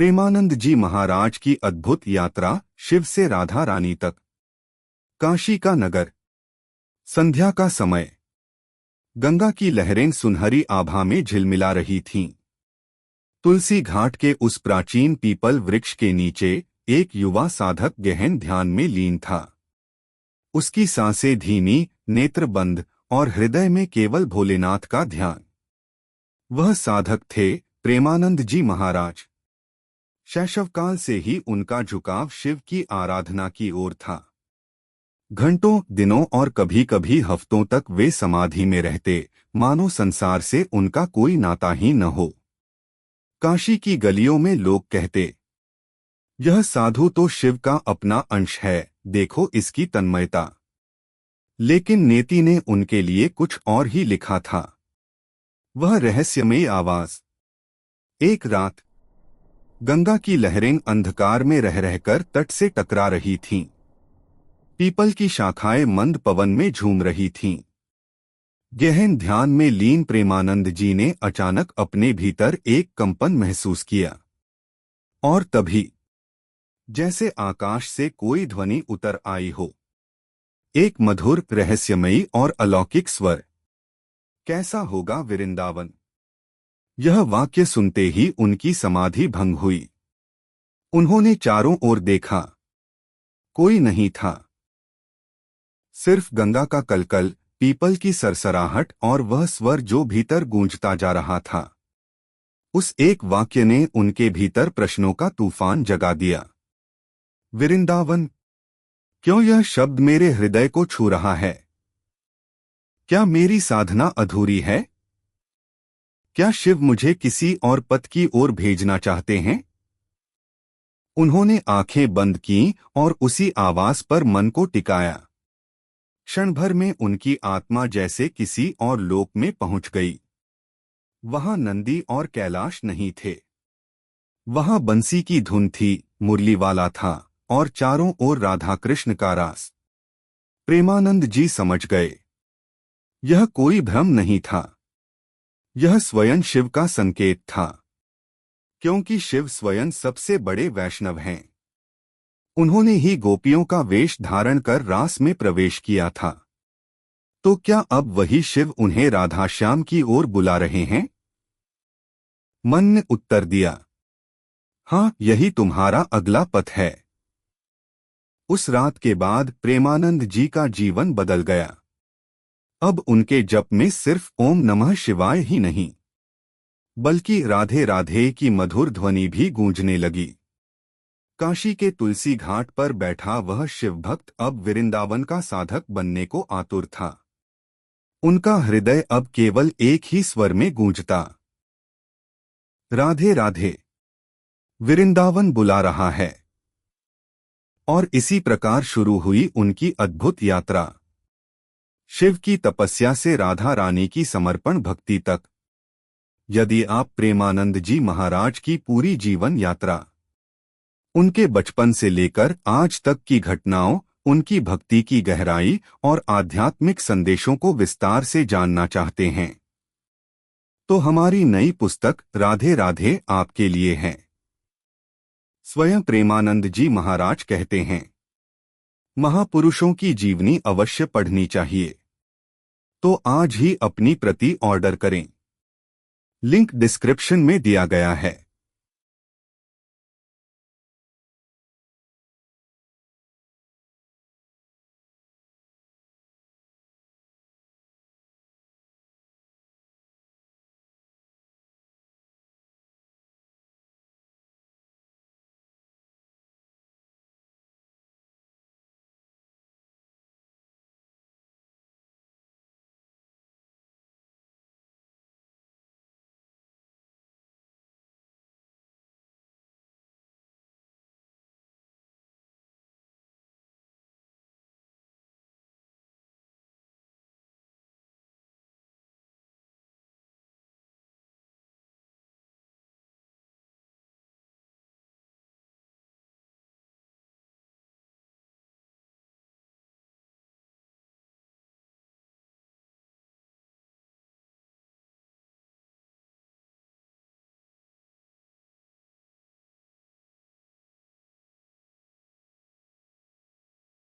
प्रेमानंद जी महाराज की अद्भुत यात्रा शिव से राधा रानी तक। काशी का नगर। संध्या का समय। गंगा की लहरें सुनहरी आभा में झिलमिला रही थीं। तुलसी घाट के उस प्राचीन पीपल वृक्ष के नीचे एक युवा साधक गहन ध्यान में लीन था। उसकी सांसें धीमी, नेत्र बंद और हृदय में केवल भोलेनाथ का ध्यान। वह साधक थे प्रेमानंद जी महाराज। शैशवकाल से ही उनका झुकाव शिव की आराधना की ओर था। घंटों, दिनों और कभी कभी हफ्तों तक वे समाधि में रहते, मानो संसार से उनका कोई नाता ही न हो। काशी की गलियों में लोग कहते, यह साधु तो शिव का अपना अंश है, देखो इसकी तन्मयता। लेकिन नेति ने उनके लिए कुछ और ही लिखा था। वह रहस्यमयी आवाज। एक रात गंगा की लहरें अंधकार में रह रहकर तट से टकरा रही थीं। पीपल की शाखाएं मंद पवन में झूम रही थीं। गहन ध्यान में लीन प्रेमानंद जी ने अचानक अपने भीतर एक कंपन महसूस किया। और तभी जैसे आकाश से कोई ध्वनि उतर आई हो। एक मधुर, रहस्यमयी और अलौकिक स्वर। कैसा होगा वृंदावन। यह वाक्य सुनते ही उनकी समाधि भंग हुई। उन्होंने चारों ओर देखा। कोई नहीं था। सिर्फ गंगा का कलकल, पीपल की सरसराहट और वह स्वर जो भीतर गूंजता जा रहा था। उस एक वाक्य ने उनके भीतर प्रश्नों का तूफान जगा दिया। वृंदावन, क्यों यह शब्द मेरे हृदय को छू रहा है? क्या मेरी साधना अधूरी है? क्या शिव मुझे किसी और पथ की ओर भेजना चाहते हैं? उन्होंने आंखें बंद कीं और उसी आवाज पर मन को टिकाया। क्षण भर में उनकी आत्मा जैसे किसी और लोक में पहुंच गई। वहां नंदी और कैलाश नहीं थे। वहां बंसी की धुन थी, मुरली वाला था और चारों ओर राधा कृष्ण का रास। प्रेमानंद जी समझ गए, यह कोई भ्रम नहीं था। यह स्वयं शिव का संकेत था। क्योंकि शिव स्वयं सबसे बड़े वैष्णव हैं। उन्होंने ही गोपियों का वेश धारण कर रास में प्रवेश किया था। तो क्या अब वही शिव उन्हें राधाश्याम की ओर बुला रहे हैं? मन ने उत्तर दिया, हाँ, यही तुम्हारा अगला पथ है। उस रात के बाद प्रेमानंद जी का जीवन बदल गया। अब उनके जप में सिर्फ ओम नमः शिवाय ही नहीं, बल्कि राधे राधे की मधुर ध्वनि भी गूंजने लगी। काशी के तुलसी घाट पर बैठा वह शिवभक्त अब वृंदावन का साधक बनने को आतुर था। उनका हृदय अब केवल एक ही स्वर में गूंजता, राधे राधे। वृंदावन बुला रहा है। और इसी प्रकार शुरू हुई उनकी अद्भुत यात्रा। शिव की तपस्या से राधा रानी की समर्पण भक्ति तक। यदि आप प्रेमानंद जी महाराज की पूरी जीवन यात्रा, उनके बचपन से लेकर आज तक की घटनाओं, उनकी भक्ति की गहराई और आध्यात्मिक संदेशों को विस्तार से जानना चाहते हैं, तो हमारी नई पुस्तक राधे राधे आपके लिए है। स्वयं प्रेमानंद जी महाराज कहते हैं, महापुरुषों की जीवनी अवश्य पढ़नी चाहिए। तो आज ही अपनी प्रति ऑर्डर करें। लिंक डिस्क्रिप्शन में दिया गया है।